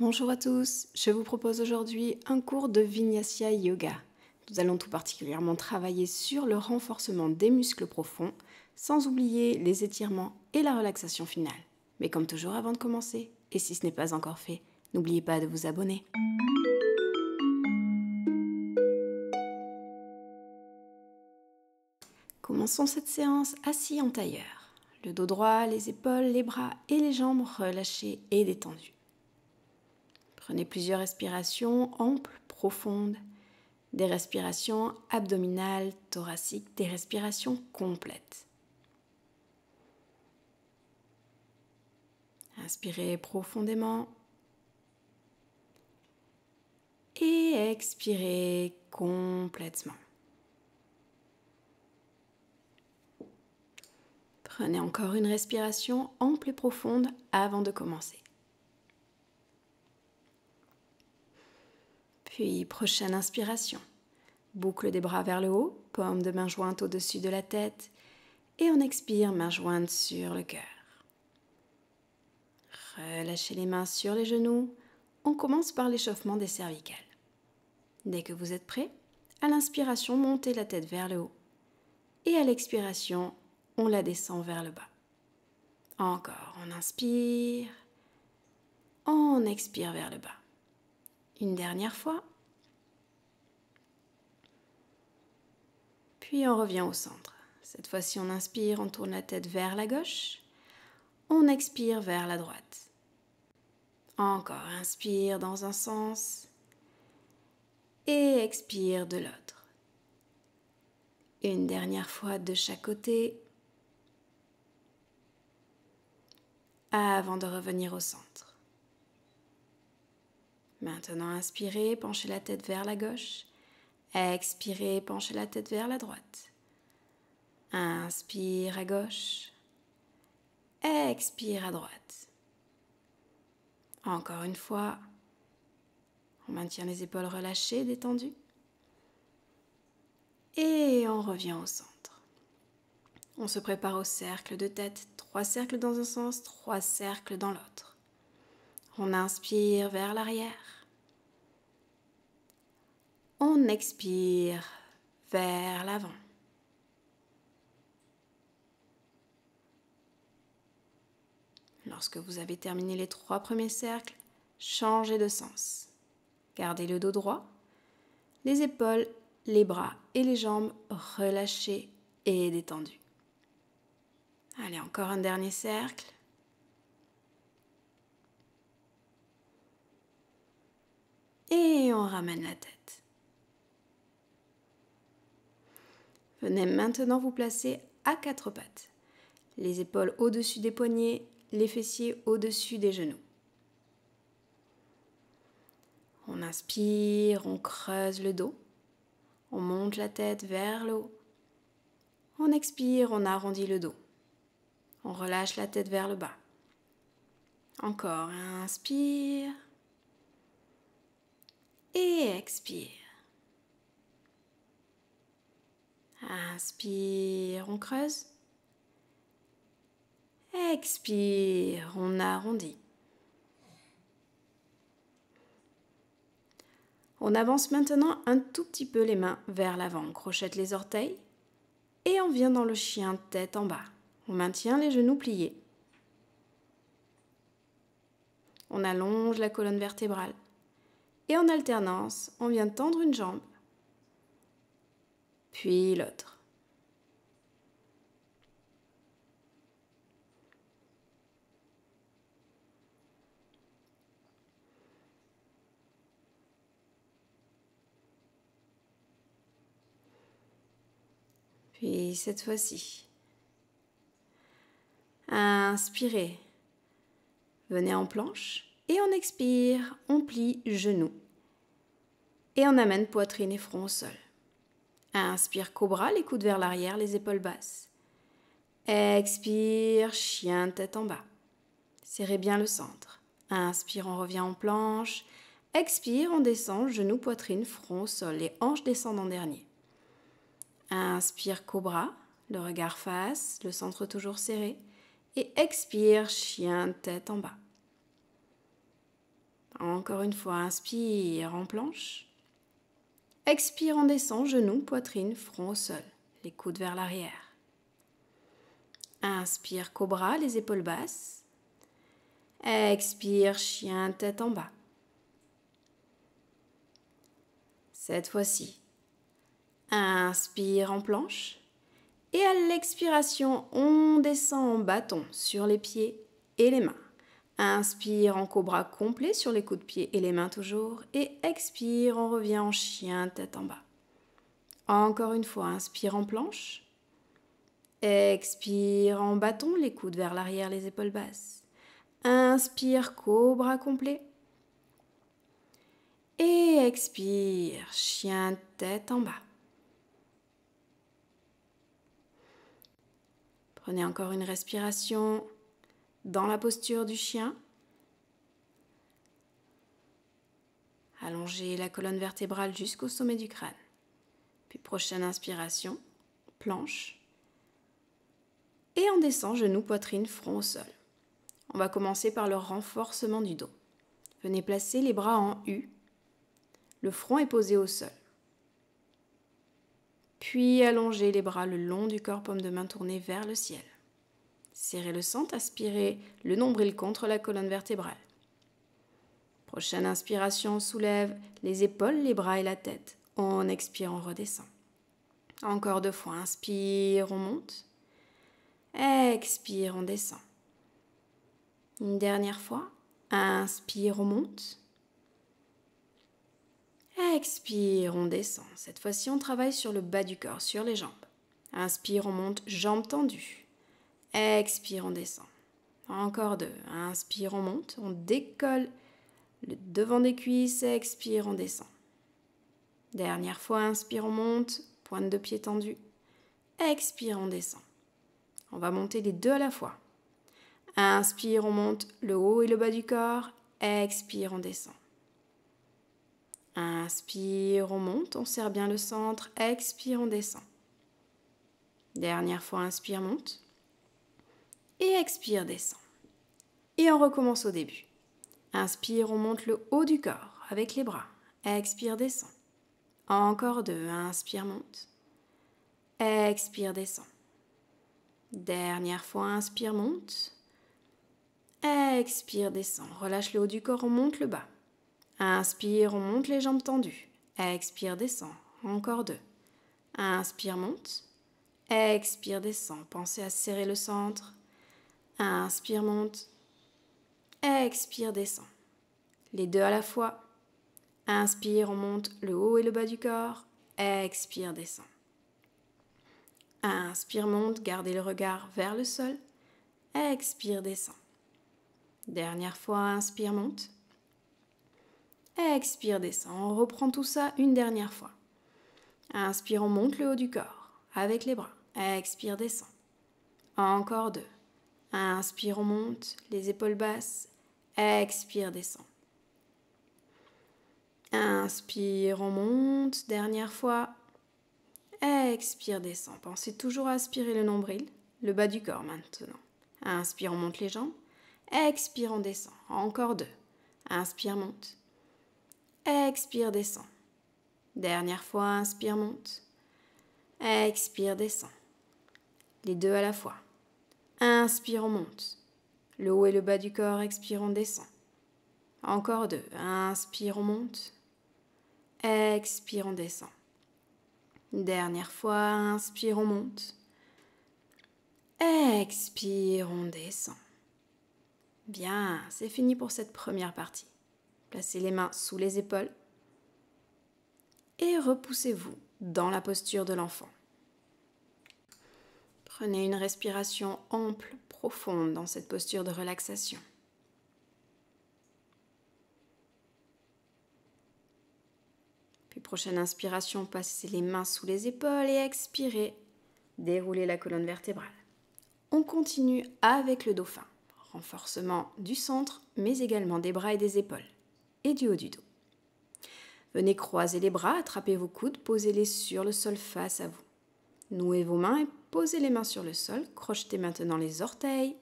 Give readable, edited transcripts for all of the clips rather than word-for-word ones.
Bonjour à tous, je vous propose aujourd'hui un cours de Vinyasa Yoga. Nous allons tout particulièrement travailler sur le renforcement des muscles profonds, sans oublier les étirements et la relaxation finale. Mais comme toujours avant de commencer, et si ce n'est pas encore fait, n'oubliez pas de vous abonner. Commençons cette séance assis en tailleur. Le dos droit, les épaules, les bras et les jambes relâchés et détendus. Prenez plusieurs respirations amples, profondes, des respirations abdominales, thoraciques, des respirations complètes. Inspirez profondément et expirez complètement. Prenez encore une respiration ample et profonde avant de commencer. Puis, prochaine inspiration. Boucle des bras vers le haut, paume de main jointe au-dessus de la tête et on expire, main jointe sur le cœur. Relâchez les mains sur les genoux. On commence par l'échauffement des cervicales. Dès que vous êtes prêt, à l'inspiration, montez la tête vers le haut et à l'expiration, on la descend vers le bas. Encore, on inspire, on expire vers le bas. Une dernière fois. Puis on revient au centre. Cette fois-ci, on inspire, on tourne la tête vers la gauche. On expire vers la droite. Encore, inspire dans un sens et expire de l'autre. Une dernière fois de chaque côté avant de revenir au centre. Maintenant, inspirez, penchez la tête vers la gauche. Expirez, penchez la tête vers la droite. Inspire à gauche. Expire à droite. Encore une fois, on maintient les épaules relâchées, détendues. Et on revient au centre. On se prépare au cercle de tête. 3 cercles dans un sens, 3 cercles dans l'autre. On inspire vers l'arrière. On expire vers l'avant. Lorsque vous avez terminé les 3 premiers cercles, changez de sens. Gardez le dos droit, les épaules, les bras et les jambes relâchés et détendus. Allez, encore un dernier cercle. Et on ramène la tête. Venez maintenant vous placer à 4 pattes. Les épaules au-dessus des poignets, les fessiers au-dessus des genoux. On inspire, on creuse le dos. On monte la tête vers le haut. On expire, on arrondit le dos. On relâche la tête vers le bas. Encore, inspire. Et expire. Inspire, on creuse. Expire, on arrondit. On avance maintenant un tout petit peu les mains vers l'avant. On crochette les orteils et on vient dans le chien tête en bas. On maintient les genoux pliés. On allonge la colonne vertébrale. Et en alternance, on vient tendre une jambe, puis l'autre. Puis cette fois-ci, inspirez, venez en planche et on expire, on plie genoux et on amène poitrine et front au sol. Inspire, cobra, les coudes vers l'arrière, les épaules basses. Expire, chien tête en bas. Serrez bien le centre. Inspire, on revient en planche. Expire, on descend, genoux, poitrine, front au sol. Les hanches descendent en dernier. Inspire, cobra, le regard face, le centre toujours serré. Et expire, chien, tête en bas. Encore une fois, inspire en planche. Expire en descend, genoux, poitrine, front au sol, les coudes vers l'arrière. Inspire, cobra, les épaules basses. Expire, chien, tête en bas. Cette fois-ci, inspire en planche. Et à l'expiration, on descend en bâton sur les pieds et les mains. Inspire en cobra complet sur les coups de pied et les mains toujours. Et expire, on revient en chien, tête en bas. Encore une fois, inspire en planche. Expire en bâton, les coudes vers l'arrière, les épaules basses. Inspire, cobra complet. Et expire, chien, tête en bas. Prenez encore une respiration dans la posture du chien. Allongez la colonne vertébrale jusqu'au sommet du crâne. Puis prochaine inspiration, planche. Et on descend, genoux, poitrine, front au sol. On va commencer par le renforcement du dos. Venez placer les bras en U. Le front est posé au sol. Puis allongez les bras le long du corps, paume de main tournée vers le ciel. Serrez le centre, aspirez le nombril contre la colonne vertébrale. Prochaine inspiration, soulève les épaules, les bras et la tête. On expire, on redescend. Encore 2 fois, inspire, on monte. Expire, on descend. Une dernière fois, inspire, on monte. Expire, on descend. Cette fois-ci, on travaille sur le bas du corps, sur les jambes. Inspire, on monte, jambes tendues. Expire, on descend. Encore 2. Inspire, on monte. On décolle le devant des cuisses. Expire, on descend. Dernière fois, inspire, on monte. Pointe de pied tendue. Expire, on descend. On va monter les 2 à la fois. Inspire, on monte le haut et le bas du corps. Expire, on descend. Inspire, on monte, on serre bien le centre. Expire, on descend. Dernière fois, inspire, monte. Et expire, descend. Et on recommence au début. Inspire, on monte le haut du corps avec les bras. Expire, descend. Encore 2. Inspire, monte. Expire, descend. Dernière fois, inspire, monte. Expire, descend. Relâche le haut du corps, on monte le bas. Inspire, on monte les jambes tendues. Expire, descend. Encore 2. Inspire, monte. Expire, descend. Pensez à serrer le centre. Inspire, monte. Expire, descend. Les 2 à la fois. Inspire, on monte le haut et le bas du corps. Expire, descend. Inspire, monte. Gardez le regard vers le sol. Expire, descend. Dernière fois, inspire, monte. Expire, descend. On reprend tout ça une dernière fois. Inspire, on monte le haut du corps avec les bras. Expire, descend. Encore 2. Inspire, on monte les épaules basses. Expire, descend. Inspire, on monte. Dernière fois. Expire, descend. Pensez toujours à aspirer le nombril, le bas du corps maintenant. Inspire, on monte les jambes. Expire, on descend. Encore 2. Inspire, monte. Expire, descend. Dernière fois, inspire, monte. Expire, descend. Les 2 à la fois. Inspire, on monte. Le haut et le bas du corps, expire, on descend. Encore 2. Inspire, on monte. Expire, on descend. Dernière fois, inspire, on monte. Expire, on descend. Bien, c'est fini pour cette première partie. Placez les mains sous les épaules et repoussez-vous dans la posture de l'enfant. Prenez une respiration ample, profonde dans cette posture de relaxation. Puis prochaine inspiration, passez les mains sous les épaules et expirez, déroulez la colonne vertébrale. On continue avec le dauphin. Renforcement du centre, mais également des bras et des épaules, et du haut du dos. Venez croiser les bras, attrapez vos coudes, posez-les sur le sol face à vous. Nouez vos mains et posez les mains sur le sol, crochetez maintenant les orteils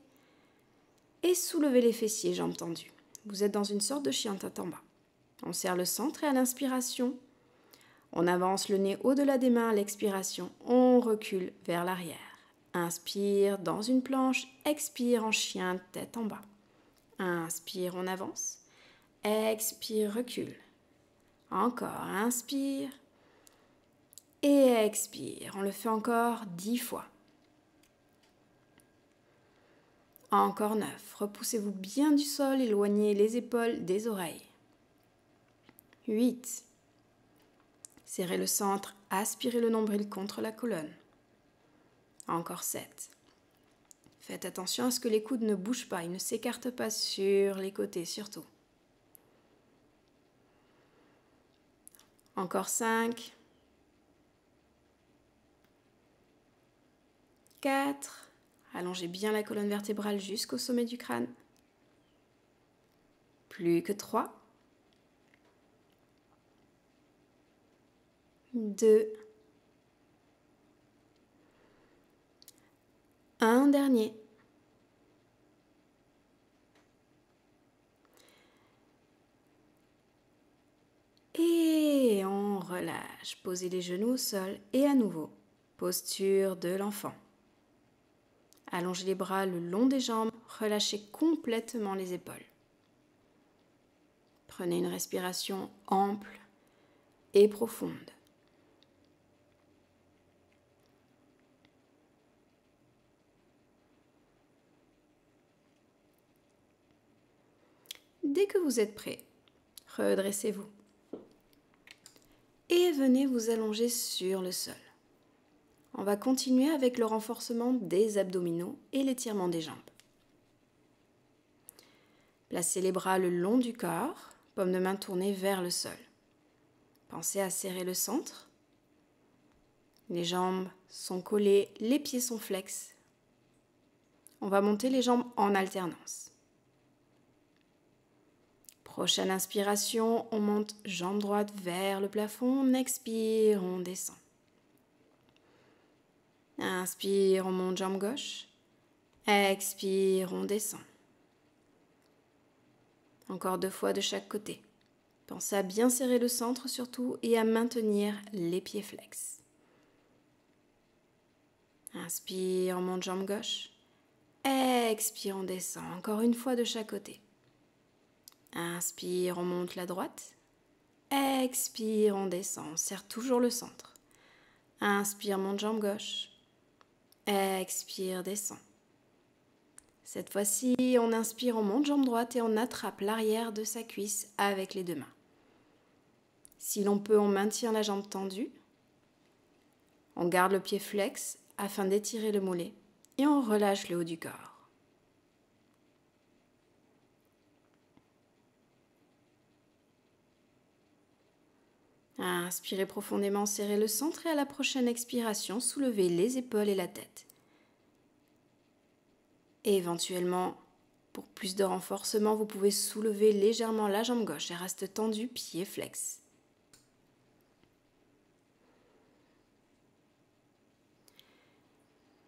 et soulevez les fessiers, jambes tendues. Vous êtes dans une sorte de chien tête en bas. On serre le centre et à l'inspiration, on avance le nez au-delà des mains à l'expiration. On recule vers l'arrière. Inspire dans une planche, expire en chien tête en bas. Inspire, on avance. Expire, recule. Encore, inspire. Et expire. On le fait encore 10 fois. Encore 9. Repoussez-vous bien du sol, éloignez les épaules des oreilles. 8. Serrez le centre, aspirez le nombril contre la colonne. Encore 7. Faites attention à ce que les coudes ne bougent pas, ils ne s'écartent pas sur les côtés surtout. Encore 5. 4. Allongez bien la colonne vertébrale jusqu'au sommet du crâne. Plus que 3. 2. Un dernier. Et on relâche. Posez les genoux au sol et à nouveau, posture de l'enfant. Allongez les bras le long des jambes, relâchez complètement les épaules. Prenez une respiration ample et profonde. Dès que vous êtes prêt, redressez-vous et venez vous allonger sur le sol. On va continuer avec le renforcement des abdominaux et l'étirement des jambes. Placez les bras le long du corps, paume de main tournée vers le sol. Pensez à serrer le centre. Les jambes sont collées, les pieds sont flex. On va monter les jambes en alternance. Prochaine inspiration, on monte jambe droite vers le plafond, on expire, on descend. Inspire, on monte jambe gauche. Expire, on descend. Encore 2 fois de chaque côté. Pensez à bien serrer le centre surtout et à maintenir les pieds flex. Inspire, on monte jambe gauche. Expire, on descend. Encore 1 fois de chaque côté. Inspire, on monte la droite. Expire, on descend. On serre toujours le centre. Inspire, monte jambe gauche. Expire, descend. Cette fois-ci, on inspire, on monte jambe droite et on attrape l'arrière de sa cuisse avec les 2 mains. Si l'on peut, on maintient la jambe tendue. On garde le pied flex afin d'étirer le mollet et on relâche le haut du corps. Inspirez profondément, serrez le centre et à la prochaine expiration, soulevez les épaules et la tête. Et éventuellement, pour plus de renforcement, vous pouvez soulever légèrement la jambe gauche et reste tendu, pied flex.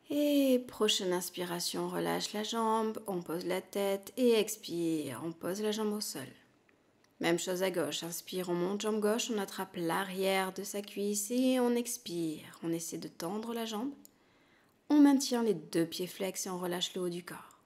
Et prochaine inspiration, on relâche la jambe, on pose la tête et expire, on pose la jambe au sol. Même chose à gauche, inspire, on monte jambe gauche, on attrape l'arrière de sa cuisse et on expire. On essaie de tendre la jambe. On maintient les 2 pieds flex et on relâche le haut du corps.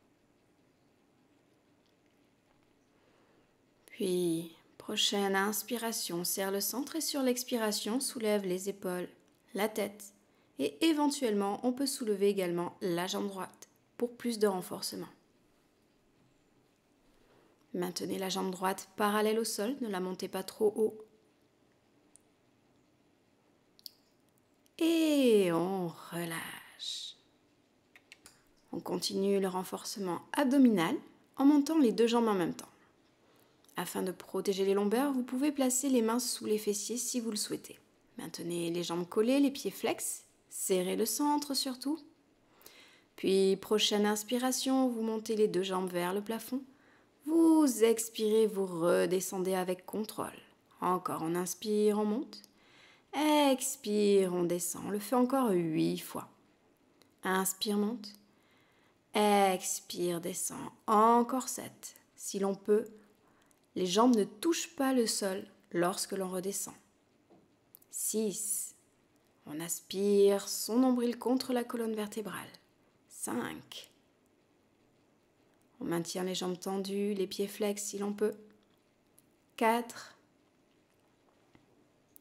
Puis, prochaine inspiration, serre le centre et sur l'expiration, soulève les épaules, la tête. Et éventuellement, on peut soulever également la jambe droite pour plus de renforcement. Maintenez la jambe droite parallèle au sol, ne la montez pas trop haut. Et on relâche. On continue le renforcement abdominal en montant les 2 jambes en même temps. Afin de protéger les lombaires, vous pouvez placer les mains sous les fessiers si vous le souhaitez. Maintenez les jambes collées, les pieds flex, serrez le centre surtout. Puis, prochaine inspiration, vous montez les 2 jambes vers le plafond. Vous expirez, vous redescendez avec contrôle. Encore, on inspire, on monte. Expire, on descend. On le fait encore 8 fois. Inspire, monte. Expire, descend. Encore 7. Si l'on peut, Les jambes ne touchent pas le sol lorsque l'on redescend. 6. On aspire son nombril contre la colonne vertébrale. 5. On maintient les jambes tendues, les pieds flex si l'on peut. 4.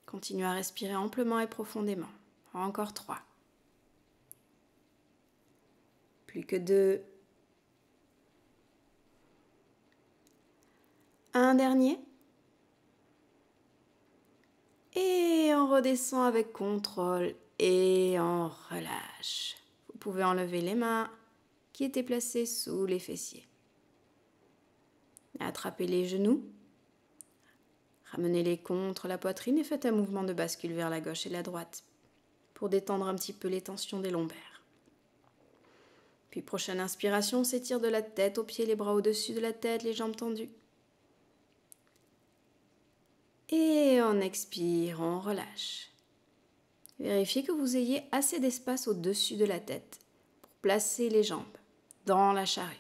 Continuez à respirer amplement et profondément. Encore 3. Plus que 2. Un dernier. Et on redescend avec contrôle et on relâche. Vous pouvez enlever les mains qui étaient placées sous les fessiers. Attrapez les genoux. Ramenez-les contre la poitrine et faites un mouvement de bascule vers la gauche et la droite pour détendre un petit peu les tensions des lombaires. Puis prochaine inspiration, on s'étire de la tête aux pieds, les bras au-dessus de la tête, les jambes tendues. Et on expire, on relâche. Vérifiez que vous ayez assez d'espace au-dessus de la tête pour placer les jambes dans la charrue.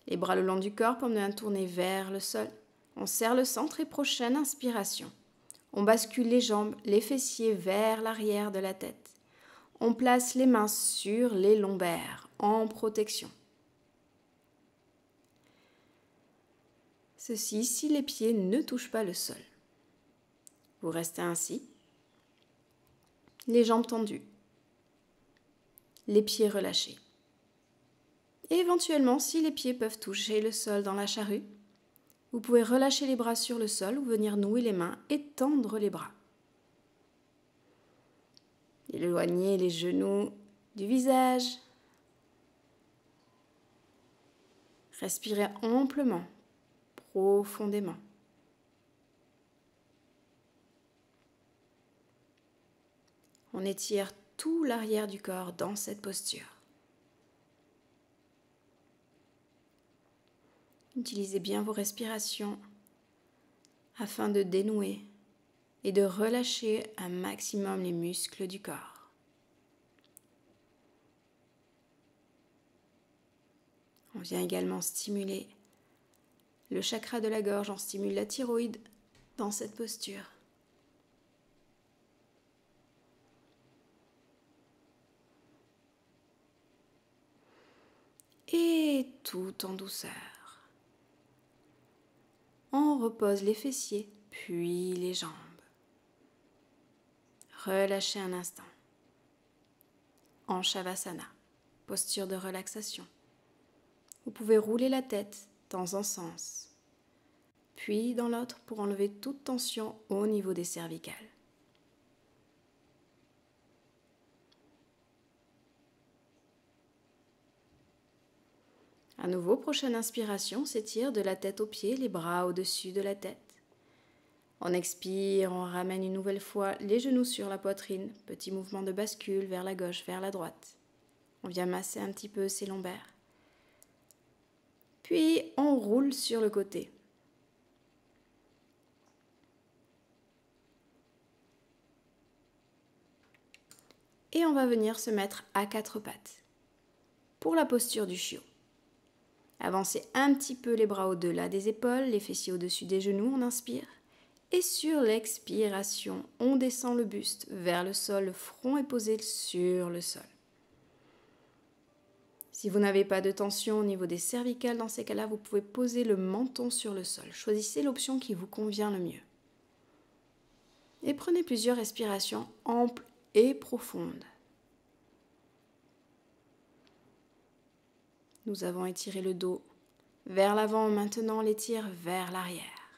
Les bras le long du corps, pendant un tourné vers le sol. On serre le centre et prochaine inspiration. On bascule les jambes, les fessiers vers l'arrière de la tête. On place les mains sur les lombaires en protection. Ceci si les pieds ne touchent pas le sol. Vous restez ainsi. Les jambes tendues. Les pieds relâchés. Et éventuellement, si les pieds peuvent toucher le sol dans la charrue, vous pouvez relâcher les bras sur le sol ou venir nouer les mains et tendre les bras. Éloignez les genoux du visage. Respirez amplement, profondément. On étire tout l'arrière du corps dans cette posture. Utilisez bien vos respirations afin de dénouer et de relâcher un maximum les muscles du corps. On vient également stimuler le chakra de la gorge, on stimule la thyroïde dans cette posture. Et tout en douceur. On repose les fessiers, puis les jambes. Relâchez un instant. En Shavasana, posture de relaxation. Vous pouvez rouler la tête dans un sens, puis dans l'autre pour enlever toute tension au niveau des cervicales. À nouveau, prochaine inspiration, s'étire de la tête aux pieds, les bras au-dessus de la tête. On expire, on ramène une nouvelle fois les genoux sur la poitrine, petit mouvement de bascule vers la gauche, vers la droite. On vient masser un petit peu ses lombaires. Puis on roule sur le côté. Et on va venir se mettre à quatre pattes pour la posture du chiot. Avancez un petit peu les bras au-delà des épaules, les fessiers au-dessus des genoux, on inspire. Et sur l'expiration, on descend le buste vers le sol, le front est posé sur le sol. Si vous n'avez pas de tension au niveau des cervicales, dans ces cas-là, vous pouvez poser le menton sur le sol. Choisissez l'option qui vous convient le mieux. Et prenez plusieurs respirations amples et profondes. Nous avons étiré le dos vers l'avant, maintenant on l'étire vers l'arrière.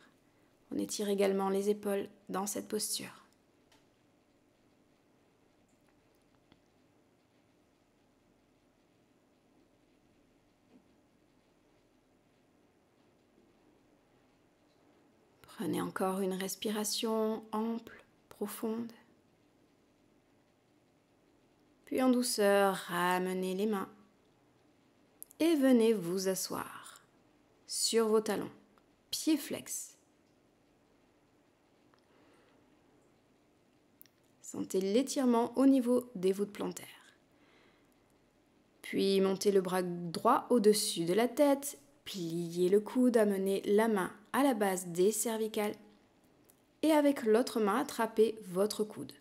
On étire également les épaules dans cette posture. Prenez encore une respiration ample, profonde. Puis en douceur, ramenez les mains et venez vous asseoir sur vos talons, pieds flex. Sentez l'étirement au niveau des voûtes plantaires. Puis montez le bras droit au-dessus de la tête pliez le coude, amenez la main à la base des cervicales et avec l'autre main, attrapez votre coude.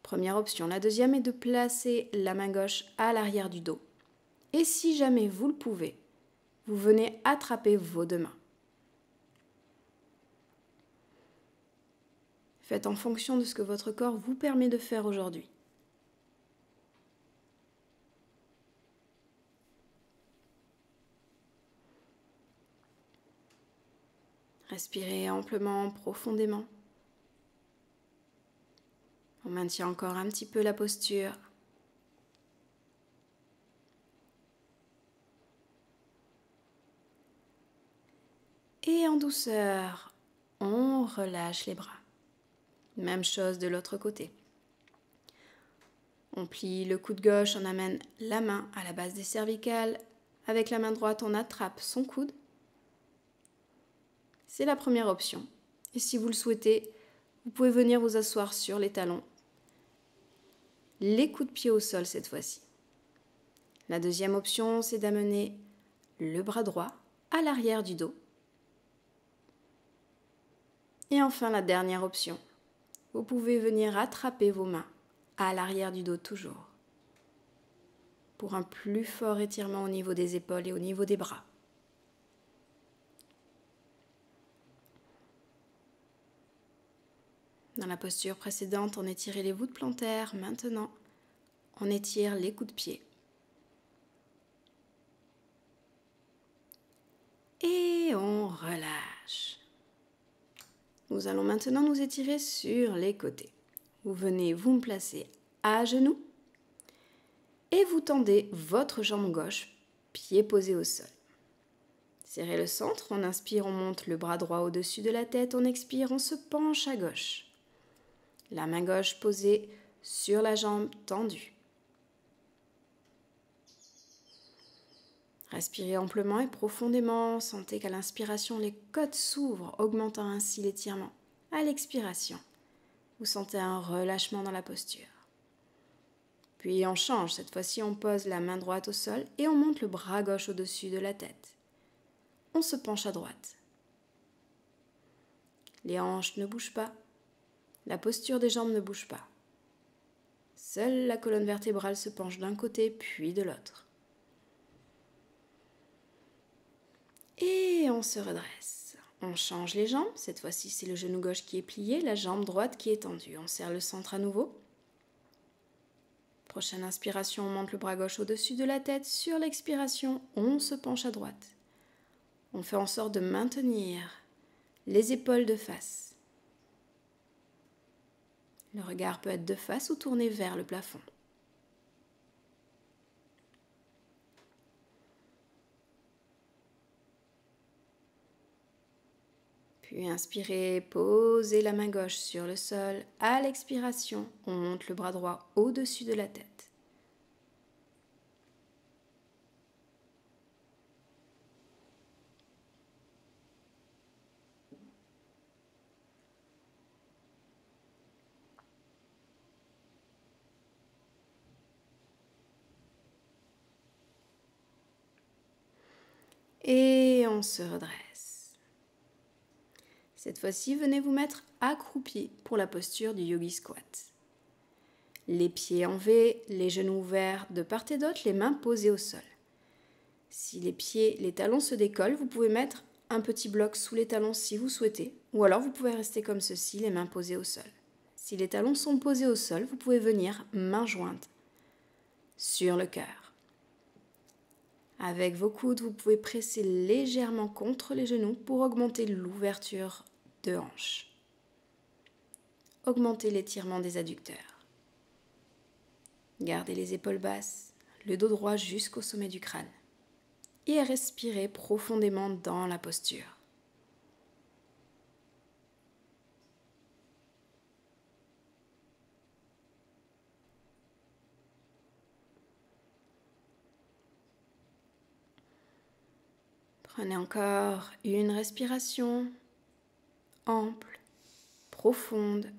Première option. La deuxième est de placer la main gauche à l'arrière du dos. Et si jamais vous le pouvez, vous venez attraper vos deux mains. Faites en fonction de ce que votre corps vous permet de faire aujourd'hui. Respirez amplement, profondément. On maintient encore un petit peu la posture. Et en douceur, on relâche les bras. Même chose de l'autre côté. On plie le coude gauche, on amène la main à la base des cervicales. Avec la main droite, on attrape son coude. C'est la première option. Et si vous le souhaitez, vous pouvez venir vous asseoir sur les talons. Les coups de pied au sol cette fois-ci. La deuxième option, c'est d'amener le bras droit à l'arrière du dos. Et enfin, la dernière option. Vous pouvez venir attraper vos mains à l'arrière du dos toujours. Pour un plus fort étirement au niveau des épaules et au niveau des bras. Dans la posture précédente, on étirait les voûtes plantaires. Maintenant, on étire les coups de pied. Et on relâche. Nous allons maintenant nous étirer sur les côtés. Vous venez vous me placer à genoux et vous tendez votre jambe gauche, pied posé au sol. Serrez le centre, on inspire, on monte le bras droit au-dessus de la tête, on expire, on se penche à gauche. La main gauche posée sur la jambe tendue. Respirez amplement et profondément, sentez qu'à l'inspiration, les côtes s'ouvrent, augmentant ainsi l'étirement. À l'expiration, vous sentez un relâchement dans la posture. Puis on change, cette fois-ci on pose la main droite au sol et on monte le bras gauche au-dessus de la tête. On se penche à droite. Les hanches ne bougent pas. La posture des jambes ne bouge pas. Seule la colonne vertébrale se penche d'un côté puis de l'autre. Et on se redresse. On change les jambes. Cette fois-ci, c'est le genou gauche qui est plié, la jambe droite qui est tendue. On serre le centre à nouveau. Prochaine inspiration, on monte le bras gauche au-dessus de la tête. Sur l'expiration, on se penche à droite. On fait en sorte de maintenir les épaules de face. Le regard peut être de face ou tourné vers le plafond. Puis inspirez, posez la main gauche sur le sol. À l'expiration, on monte le bras droit au-dessus de la tête. Et on se redresse. Cette fois-ci, venez vous mettre accroupi pour la posture du yogi squat. Les pieds en V, les genoux ouverts de part et d'autre, les mains posées au sol. Si les talons se décollent, vous pouvez mettre un petit bloc sous les talons si vous souhaitez, ou alors vous pouvez rester comme ceci, les mains posées au sol. Si les talons sont posés au sol, vous pouvez venir mains jointes sur le cœur. Avec vos coudes, vous pouvez presser légèrement contre les genoux pour augmenter l'ouverture de hanches. Augmentez l'étirement des adducteurs. Gardez les épaules basses, le dos droit jusqu'au sommet du crâne. Et respirez profondément dans la posture. Prenez encore une respiration ample, profonde.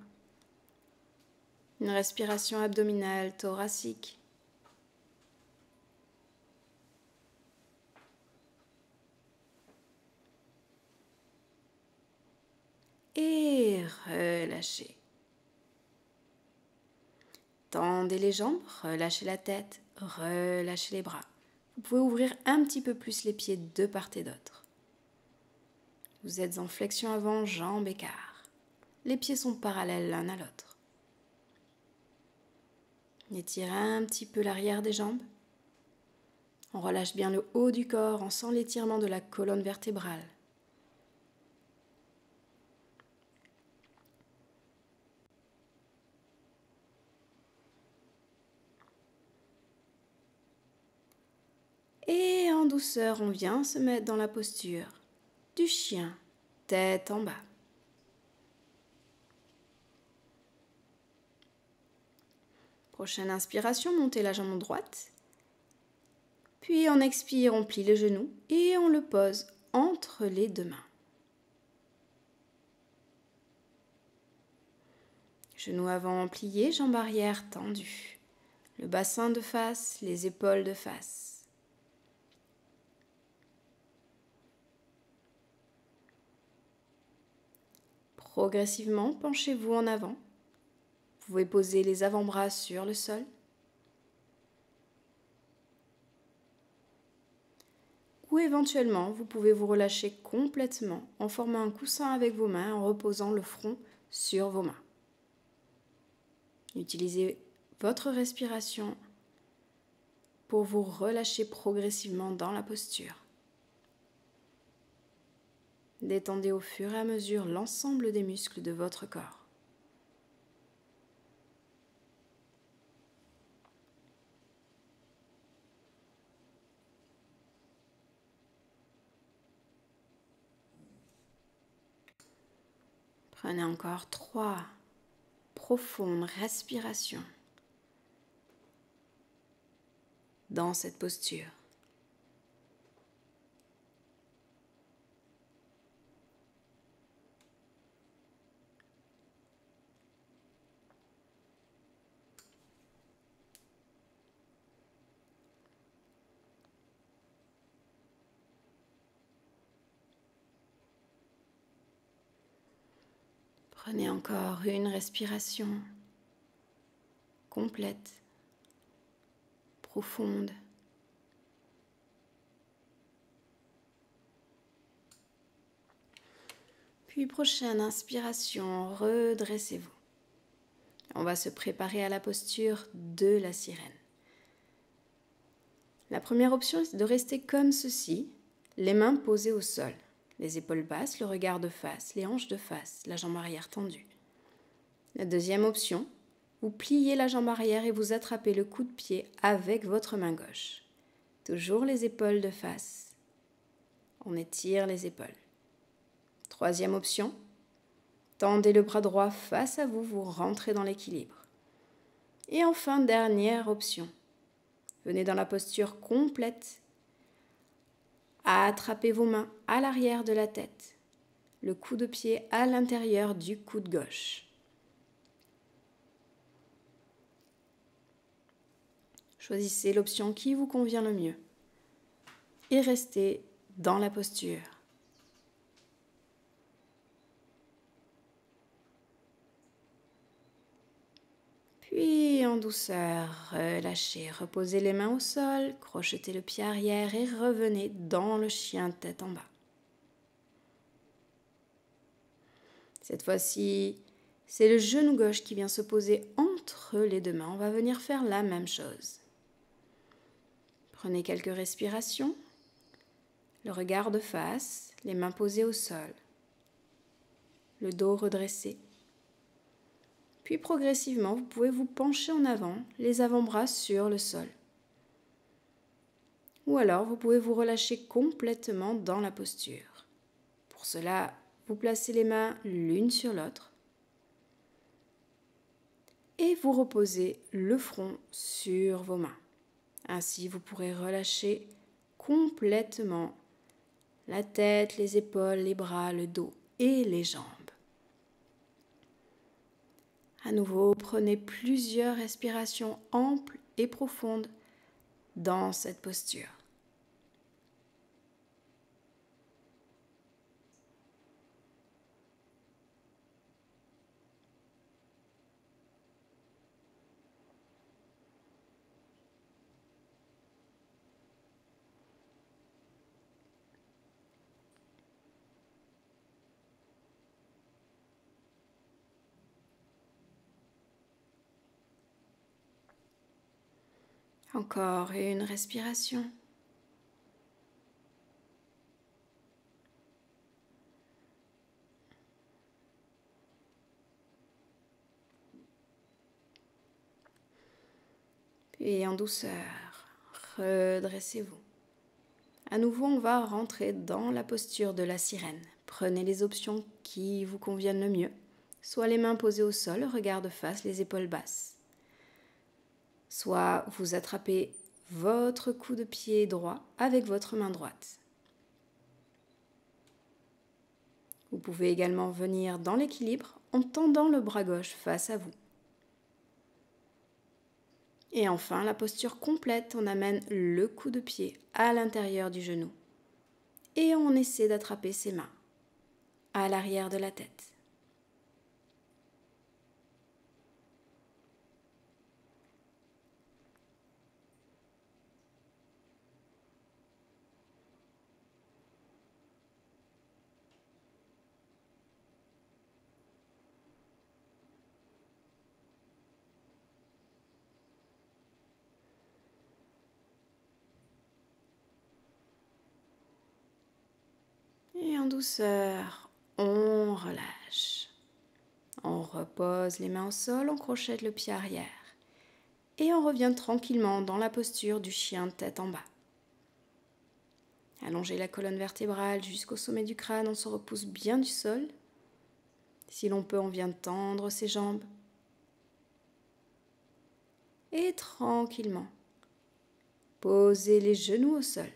Une respiration abdominale, thoracique. relâchez. Tendez les jambes, relâchez la tête, relâchez les bras. Vous pouvez ouvrir un petit peu plus les pieds de part et d'autre. Vous êtes en flexion avant, jambes écart. Les pieds sont parallèles l'un à l'autre. Étirez un petit peu l'arrière des jambes. On relâche bien le haut du corps, on sent l'étirement de la colonne vertébrale. Et en douceur, on vient se mettre dans la posture du chien, tête en bas. Prochaine inspiration, montez la jambe droite. Puis on expire, on plie le genou et on le pose entre les deux mains. Genou avant plié, jambe arrière tendue. Le bassin de face, les épaules de face. Progressivement, penchez-vous en avant. Vous pouvez poser les avant-bras sur le sol. Ou éventuellement, vous pouvez vous relâcher complètement en formant un coussin avec vos mains, en reposant le front sur vos mains. Utilisez votre respiration pour vous relâcher progressivement dans la posture. Détendez au fur et à mesure l'ensemble des muscles de votre corps. Prenez encore 3 profondes respirations dans cette posture. Prenez encore une respiration complète, profonde. Puis prochaine inspiration, redressez-vous. On va se préparer à la posture de la sirène. La première option est de rester comme ceci, les mains posées au sol. Les épaules basses, le regard de face, les hanches de face, la jambe arrière tendue. La deuxième option, vous pliez la jambe arrière et vous attrapez le coup de pied avec votre main gauche. Toujours les épaules de face. On étire les épaules. Troisième option, tendez le bras droit face à vous, vous rentrez dans l'équilibre. Et enfin, dernière option, venez dans la posture complète. Attrapez vos mains à l'arrière de la tête, le coup de pied à l'intérieur du coude gauche. Choisissez l'option qui vous convient le mieux et restez dans la posture. Puis en douceur, relâchez, reposez les mains au sol, crochetez le pied arrière et revenez dans le chien tête en bas. Cette fois-ci, c'est le genou gauche qui vient se poser entre les deux mains. On va venir faire la même chose. Prenez quelques respirations, le regard de face, les mains posées au sol, le dos redressé. Puis progressivement, vous pouvez vous pencher en avant, les avant-bras sur le sol. Ou alors, vous pouvez vous relâcher complètement dans la posture. Pour cela, vous placez les mains l'une sur l'autre et vous reposez le front sur vos mains. Ainsi, vous pourrez relâcher complètement la tête, les épaules, les bras, le dos et les jambes. À nouveau, prenez plusieurs respirations amples et profondes dans cette posture. Encore une respiration. Puis en douceur, redressez-vous. À nouveau, on va rentrer dans la posture de la sirène. Prenez les options qui vous conviennent le mieux. Soit les mains posées au sol, regard de face, les épaules basses. Soit vous attrapez votre coup de pied droit avec votre main droite. Vous pouvez également venir dans l'équilibre en tendant le bras gauche face à vous. Et enfin, la posture complète, on amène le coup de pied à l'intérieur du genou. Et on essaie d'attraper ses mains à l'arrière de la tête. Et en douceur, on relâche. On repose les mains au sol, on crochette le pied arrière. Et on revient tranquillement dans la posture du chien tête en bas. Allongez la colonne vertébrale jusqu'au sommet du crâne, on se repousse bien du sol. Si l'on peut, on vient tendre ses jambes. Et tranquillement, posez les genoux au sol.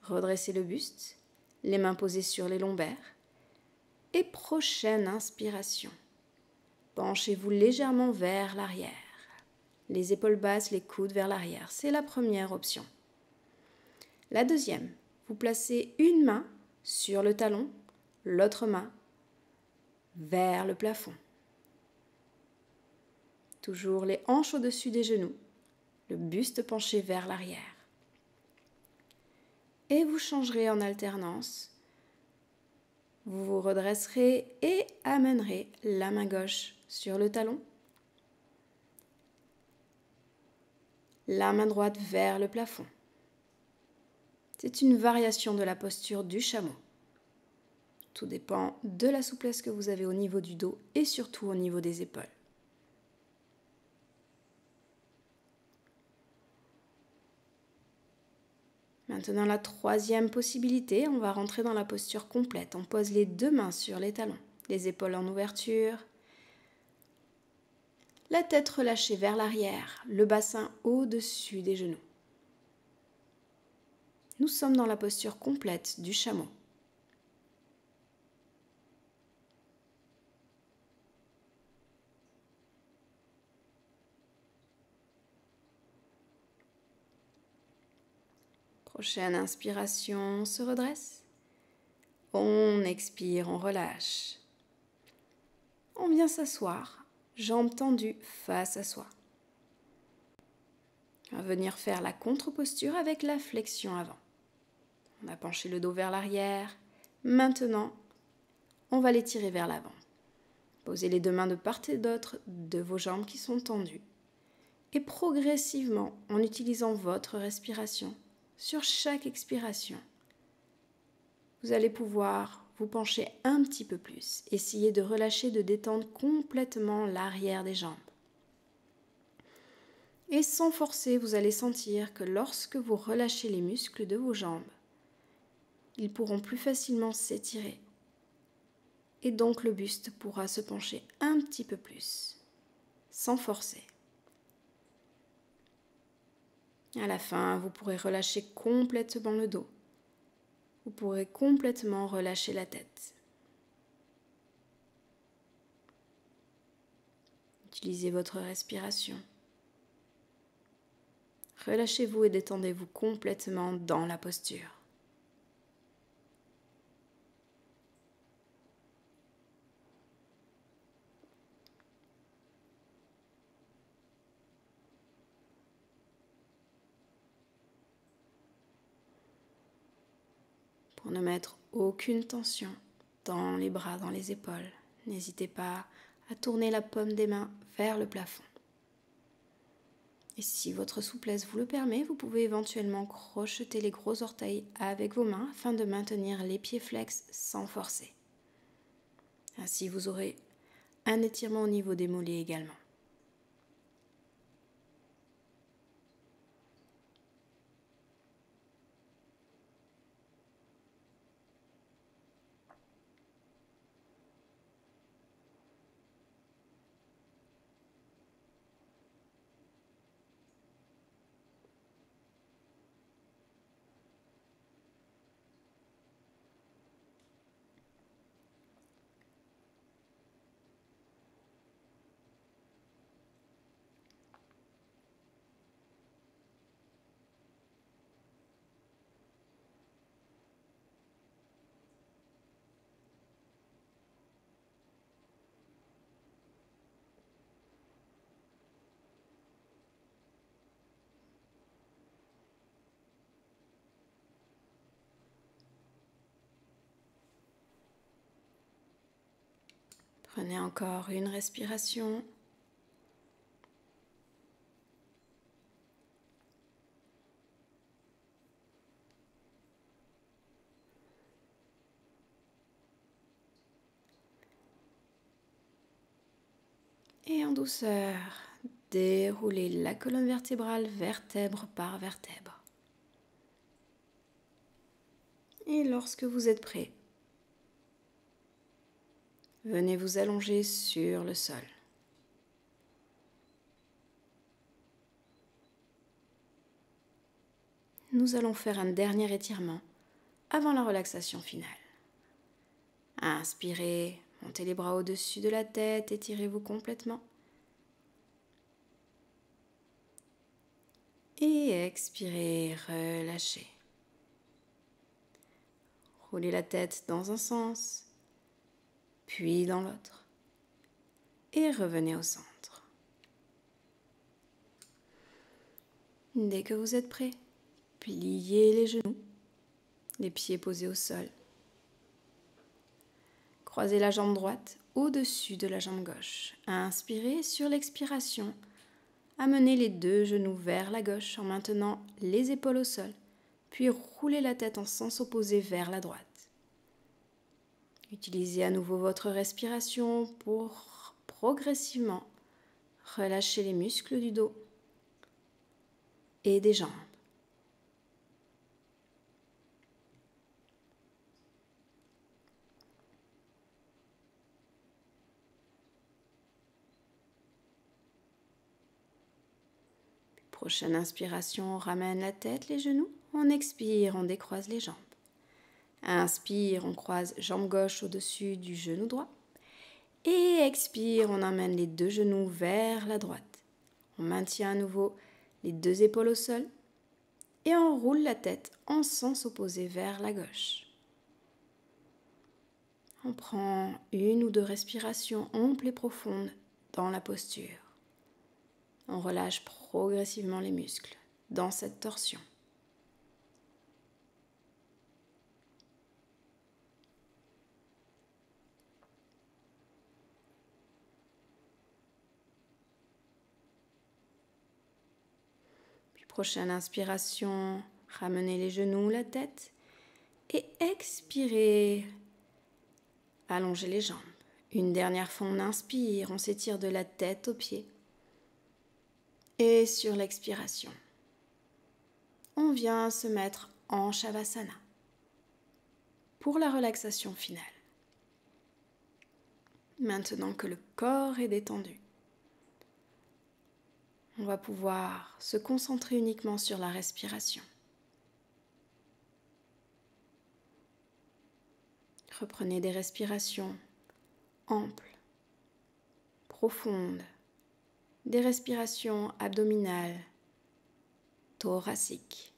Redressez le buste, les mains posées sur les lombaires. Et prochaine inspiration, penchez-vous légèrement vers l'arrière. Les épaules basses, les coudes vers l'arrière, c'est la première option. La deuxième, vous placez une main sur le talon, l'autre main vers le plafond. Toujours les hanches au-dessus des genoux, le buste penché vers l'arrière. Et vous changerez en alternance. Vous vous redresserez et amènerez la main gauche sur le talon, la main droite vers le plafond. C'est une variation de la posture du chameau. Tout dépend de la souplesse que vous avez au niveau du dos et surtout au niveau des épaules. Maintenant, la troisième possibilité, on va rentrer dans la posture complète. On pose les deux mains sur les talons, les épaules en ouverture, la tête relâchée vers l'arrière, le bassin au-dessus des genoux. Nous sommes dans la posture complète du chameau. Prochaine inspiration, on se redresse. On expire, on relâche. On vient s'asseoir, jambes tendues face à soi. On va venir faire la contre-posture avec la flexion avant. On a penché le dos vers l'arrière. Maintenant, on va l'étirer vers l'avant. Posez les deux mains de part et d'autre de vos jambes qui sont tendues. Et progressivement, en utilisant votre respiration, sur chaque expiration, vous allez pouvoir vous pencher un petit peu plus. Essayez de relâcher, de détendre complètement l'arrière des jambes. Et sans forcer, vous allez sentir que lorsque vous relâchez les muscles de vos jambes, ils pourront plus facilement s'étirer. Et donc le buste pourra se pencher un petit peu plus, sans forcer. À la fin, vous pourrez relâcher complètement le dos. Vous pourrez complètement relâcher la tête. Utilisez votre respiration. Relâchez-vous et détendez-vous complètement dans la posture. Pour ne mettre aucune tension dans les bras, dans les épaules, n'hésitez pas à tourner la paume des mains vers le plafond. Et si votre souplesse vous le permet, vous pouvez éventuellement crocheter les gros orteils avec vos mains afin de maintenir les pieds flex sans forcer. Ainsi, vous aurez un étirement au niveau des mollets également. Prenez encore une respiration. Et en douceur, déroulez la colonne vertébrale vertèbre par vertèbre. Et lorsque vous êtes prêt, venez vous allonger sur le sol. Nous allons faire un dernier étirement avant la relaxation finale. Inspirez, montez les bras au-dessus de la tête, étirez-vous complètement. Et expirez, relâchez. Roulez la tête dans un sens, puis dans l'autre. Et revenez au centre. Dès que vous êtes prêt, pliez les genoux, les pieds posés au sol. Croisez la jambe droite au-dessus de la jambe gauche. Inspirez, sur l'expiration, amenez les deux genoux vers la gauche en maintenant les épaules au sol, puis roulez la tête en sens opposé vers la droite. Utilisez à nouveau votre respiration pour progressivement relâcher les muscles du dos et des jambes. Prochaine inspiration, on ramène la tête, les genoux. On expire, on décroise les jambes. Inspire, on croise jambe gauche au-dessus du genou droit. Et expire, on emmène les deux genoux vers la droite. On maintient à nouveau les deux épaules au sol. Et on roule la tête en sens opposé vers la gauche. On prend une ou deux respirations amples et profondes dans la posture. On relâche progressivement les muscles dans cette torsion. Puis prochaine inspiration, ramenez les genoux, la tête et expirez. Allongez les jambes. Une dernière fois, on inspire, on s'étire de la tête aux pieds. Et sur l'expiration, on vient se mettre en Shavasana pour la relaxation finale. Maintenant que le corps est détendu, on va pouvoir se concentrer uniquement sur la respiration. Reprenez des respirations amples, profondes, des respirations abdominales, thoraciques.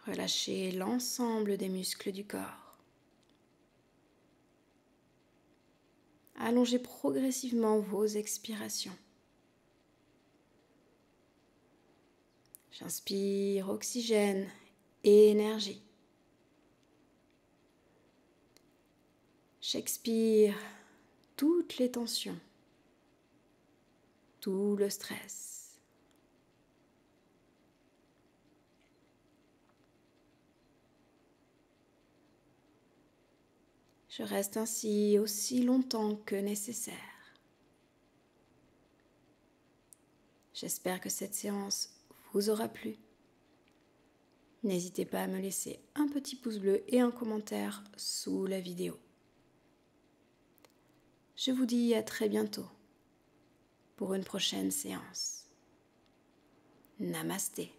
Relâchez l'ensemble des muscles du corps. Allongez progressivement vos expirations. J'inspire oxygène et énergie. J'expire toutes les tensions, tout le stress. Je reste ainsi aussi longtemps que nécessaire. J'espère que cette séance vous aura plu. N'hésitez pas à me laisser un petit pouce bleu et un commentaire sous la vidéo. Je vous dis à très bientôt pour une prochaine séance. Namasté.